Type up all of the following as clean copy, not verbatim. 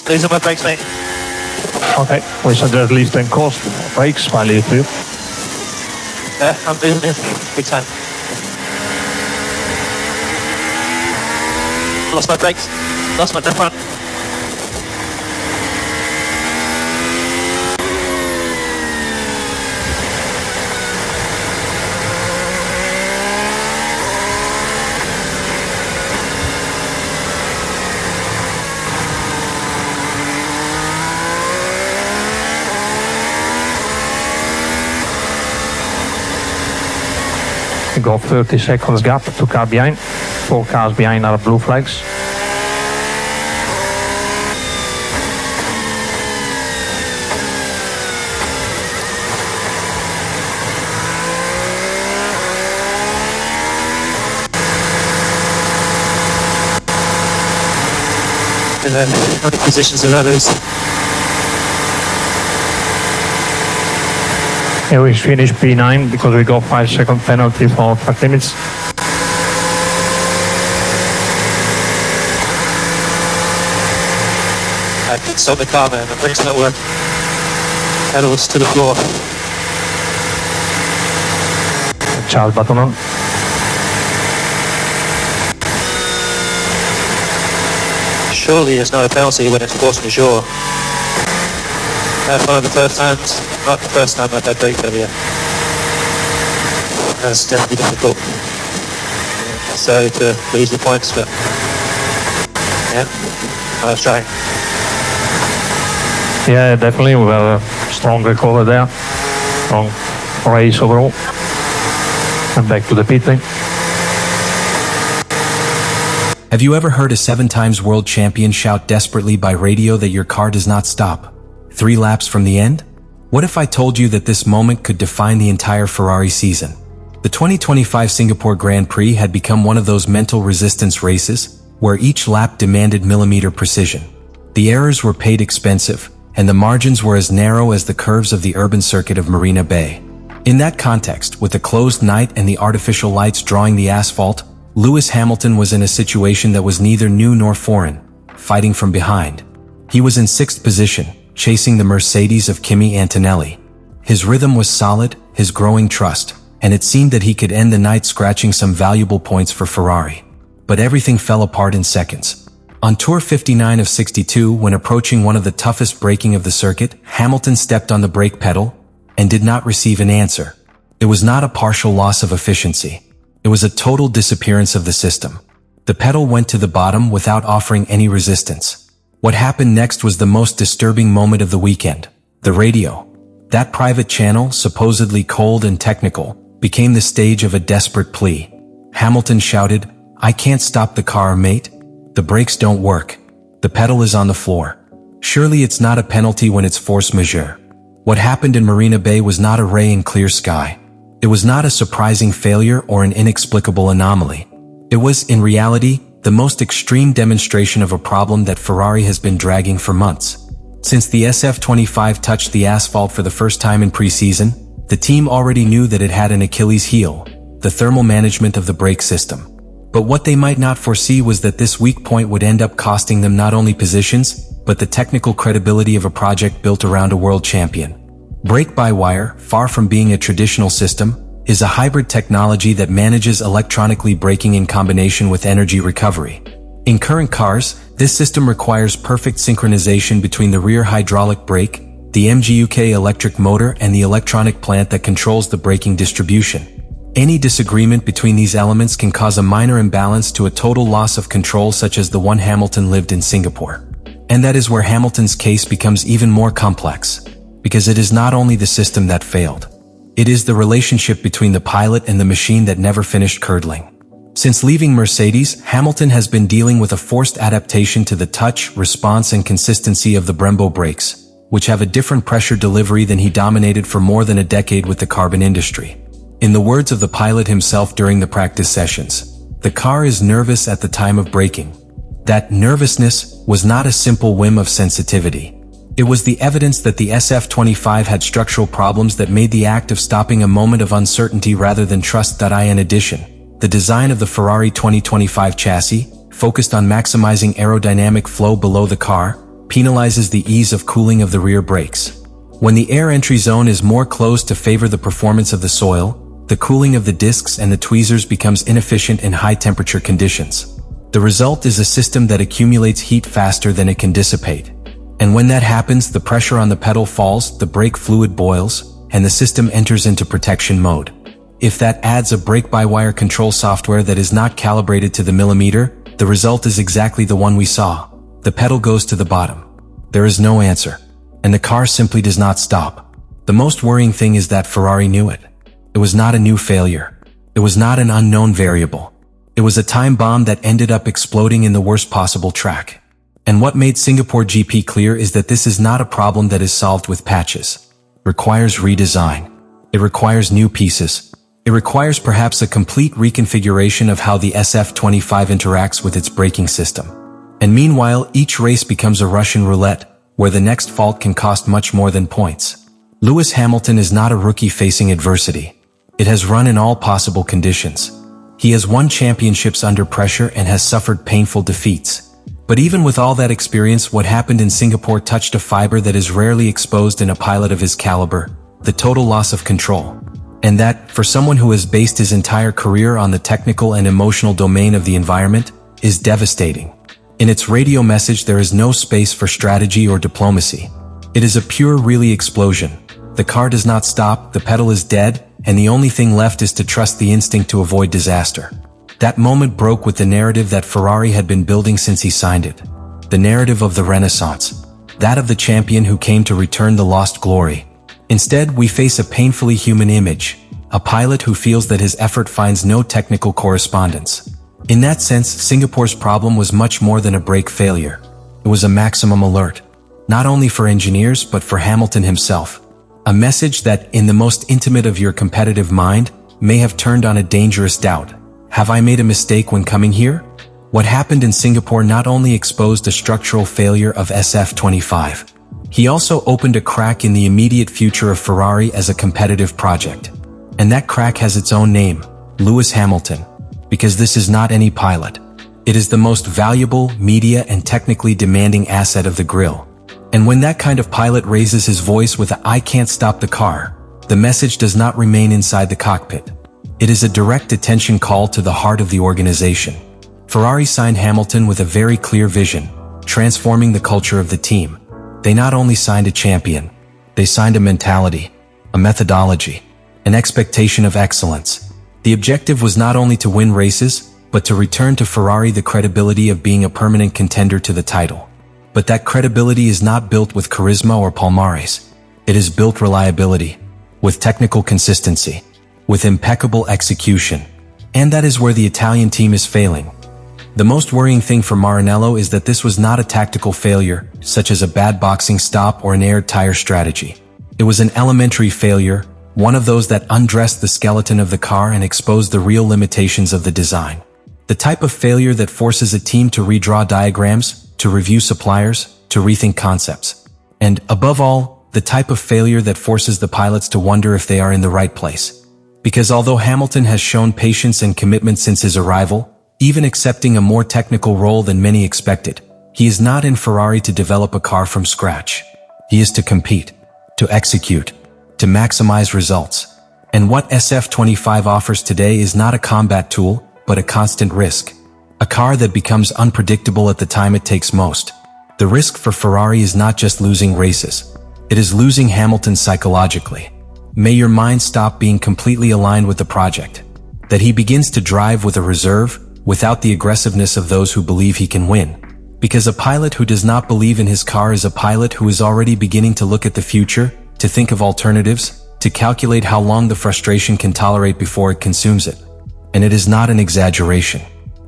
These are my brakes, mate. Okay, we suggest leave then course brakes while you do. I'm losing this big time. Lost my brakes. Lost my front. You got 30 seconds gap, 2 cars behind. 4 cars behind are blue flags. And then how many positions are those? Yeah, we finished P9 because we got 5-second penalty for 5 minutes. I can stop the car, man. The brakes don't work. Pedals to the floor. Charles button on. Surely there's no penalty when it's force majeure. One of the first times, not the first time I've had brake failure. That's definitely difficult. So to lose the points, but yeah, I was trying. Yeah, definitely. We had a strong recovery there. Strong race overall. And back to the pit lane. Have you ever heard a 7-time world champion shout desperately by radio that your car does not stop 3 laps from the end? What if I told you that this moment could define the entire Ferrari season? The 2025 Singapore Grand Prix had become one of those mental resistance races where each lap demanded millimeter precision. The errors were paid expensive, and the margins were as narrow as the curves of the urban circuit of Marina Bay. In that context, with the closed night and the artificial lights drawing the asphalt, Lewis Hamilton was in a situation that was neither new nor foreign, fighting from behind. He was in 6th position, chasing the Mercedes of Kimi Antonelli. His rhythm was solid, his growing trust, and it seemed that he could end the night scratching some valuable points for Ferrari. But everything fell apart in seconds. On Tour 59 of 62, when approaching one of the toughest braking of the circuit, Hamilton stepped on the brake pedal and did not receive an answer. It was not a partial loss of efficiency. It was a total disappearance of the system. The pedal went to the bottom without offering any resistance. What happened next was the most disturbing moment of the weekend. The radio. That private channel, supposedly cold and technical, became the stage of a desperate plea. Hamilton shouted, "I can't stop the car, mate. The brakes don't work. The pedal is on the floor." Surely it's not a penalty when it's force majeure. What happened in Marina Bay was not a ray in clear sky. It was not a surprising failure or an inexplicable anomaly. It was, in reality, the most extreme demonstration of a problem that Ferrari has been dragging for months. Since the SF25 touched the asphalt for the first time in pre-season, the team already knew that it had an Achilles heel, the thermal management of the brake system. But what they might not foresee was that this weak point would end up costing them not only positions, but the technical credibility of a project built around a world champion. Brake-by-wire, far from being a traditional system, is a hybrid technology that manages electronically braking in combination with energy recovery. In current cars, this system requires perfect synchronization between the rear hydraulic brake, the MGUK electric motor, and the electronic plant that controls the braking distribution. Any disagreement between these elements can cause a minor imbalance to a total loss of control, such as the one Hamilton lived in Singapore. And that is where Hamilton's case becomes even more complex, because it is not only the system that failed. It is the relationship between the pilot and the machine that never finished curdling. Since leaving Mercedes, Hamilton has been dealing with a forced adaptation to the touch, response, and consistency of the Brembo brakes, which have a different pressure delivery than he dominated for more than a decade with the carbon industry. In the words of the pilot himself during the practice sessions, "The car is nervous at the time of braking." That nervousness was not a simple whim of sensitivity. It was the evidence that the SF25 had structural problems that made the act of stopping a moment of uncertainty rather than trust. In addition, the design of the Ferrari 2025 chassis, focused on maximizing aerodynamic flow below the car, penalizes the ease of cooling of the rear brakes. When the air entry zone is more closed to favor the performance of the soil, the cooling of the discs and the tweezers becomes inefficient in high-temperature conditions. The result is a system that accumulates heat faster than it can dissipate. And when that happens, the pressure on the pedal falls, the brake fluid boils, and the system enters into protection mode. If that adds a brake-by-wire control software that is not calibrated to the millimeter, the result is exactly the one we saw. The pedal goes to the bottom. There is no answer. And the car simply does not stop. The most worrying thing is that Ferrari knew it. It was not a new failure. It was not an unknown variable. It was a time bomb that ended up exploding in the worst possible track. And what made Singapore GP clear is that this is not a problem that is solved with patches. It requires redesign. It requires new pieces. It requires perhaps a complete reconfiguration of how the SF25 interacts with its braking system. And meanwhile, each race becomes a Russian roulette, where the next fault can cost much more than points. Lewis Hamilton is not a rookie facing adversity. It has run in all possible conditions. He has won championships under pressure and has suffered painful defeats. But even with all that experience, what happened in Singapore touched a fiber that is rarely exposed in a pilot of his caliber: the total loss of control. And that, for someone who has based his entire career on the technical and emotional domain of the environment, is devastating. In its radio message, there is no space for strategy or diplomacy. It is a pure really explosion. The car does not stop, the pedal is dead, and the only thing left is to trust the instinct to avoid disaster. That moment broke with the narrative that Ferrari had been building since he signed it. The narrative of the Renaissance. That of the champion who came to return the lost glory. Instead, we face a painfully human image. A pilot who feels that his effort finds no technical correspondence. In that sense, Singapore's problem was much more than a brake failure. It was a maximum alert. Not only for engineers, but for Hamilton himself. A message that, in the most intimate of your competitive mind, may have turned on a dangerous doubt. Have I made a mistake when coming here? What happened in Singapore not only exposed a structural failure of SF25. He also opened a crack in the immediate future of Ferrari as a competitive project. And that crack has its own name: Lewis Hamilton. Because this is not any pilot. It is the most valuable, media and technically demanding asset of the grill. And when that kind of pilot raises his voice with a "I can't stop the car," the message does not remain inside the cockpit. It is a direct attention call to the heart of the organization. Ferrari signed Hamilton with a very clear vision, transforming the culture of the team. They not only signed a champion, they signed a mentality, a methodology, an expectation of excellence. The objective was not only to win races, but to return to Ferrari the credibility of being a permanent contender to the title. But that credibility is not built with charisma or palmares. It is built reliability, with technical consistency, with impeccable execution. And that is where the Italian team is failing. The most worrying thing for Maranello is that this was not a tactical failure, such as a bad boxing stop or an aired tire strategy. It was an elementary failure, one of those that undressed the skeleton of the car and exposed the real limitations of the design. The type of failure that forces a team to redraw diagrams, to review suppliers, to rethink concepts. And, above all, the type of failure that forces the pilots to wonder if they are in the right place. Because although Hamilton has shown patience and commitment since his arrival, even accepting a more technical role than many expected, he is not in Ferrari to develop a car from scratch. He is to compete, to execute, to maximize results. And what SF25 offers today is not a combat tool, but a constant risk. A car that becomes unpredictable at the time it takes most. The risk for Ferrari is not just losing races. It is losing Hamilton psychologically. May your mind stop being completely aligned with the project. That he begins to drive with a reserve, without the aggressiveness of those who believe he can win. Because a pilot who does not believe in his car is a pilot who is already beginning to look at the future, to think of alternatives, to calculate how long the frustration can tolerate before it consumes it. And it is not an exaggeration.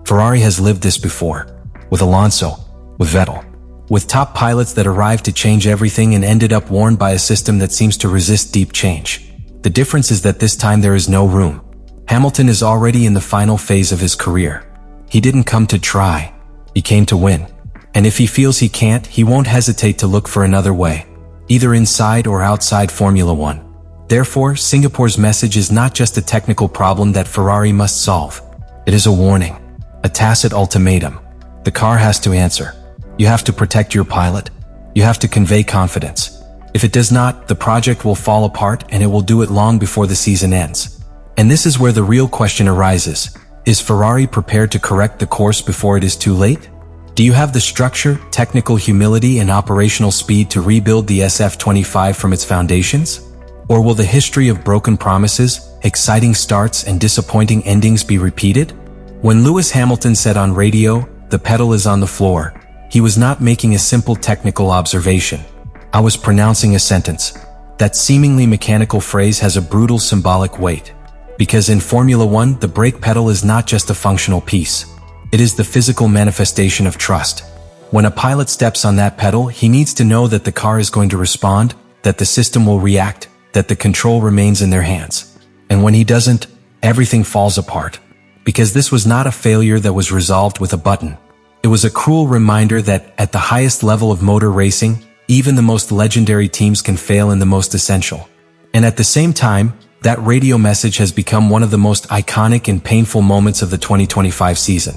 Ferrari has lived this before. With Alonso, with Vettel, with top pilots that arrived to change everything and ended up warned by a system that seems to resist deep change. The difference is that this time there is no room. Hamilton is already in the final phase of his career. He didn't come to try. He came to win. And if he feels he can't, he won't hesitate to look for another way, either inside or outside Formula One. Therefore, Singapore's message is not just a technical problem that Ferrari must solve. It is a warning. A tacit ultimatum. The car has to answer. You have to protect your pilot. You have to convey confidence. If it does not, the project will fall apart and it will do it long before the season ends. And this is where the real question arises. Is Ferrari prepared to correct the course before it is too late? Do you have the structure, technical humility, and operational speed to rebuild the SF25 from its foundations? Or will the history of broken promises, exciting starts, and disappointing endings be repeated? When Lewis Hamilton said on radio, "The pedal is on the floor," he was not making a simple technical observation. I was pronouncing a sentence. That seemingly mechanical phrase has a brutal symbolic weight. Because in Formula One, the brake pedal is not just a functional piece. It is the physical manifestation of trust. When a pilot steps on that pedal, he needs to know that the car is going to respond, that the system will react, that the control remains in their hands. And when he doesn't, everything falls apart. Because this was not a failure that was resolved with a button. It was a cruel reminder that at the highest level of motor racing, even the most legendary teams can fail in the most essential. And at the same time, that radio message has become one of the most iconic and painful moments of the 2025 season.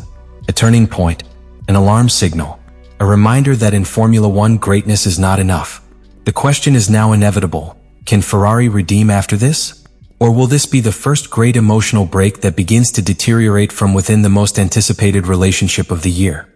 A turning point, an alarm signal, a reminder that in Formula One greatness is not enough. The question is now inevitable. Can Ferrari redeem after this? Or will this be the first great emotional break that begins to deteriorate from within the most anticipated relationship of the year?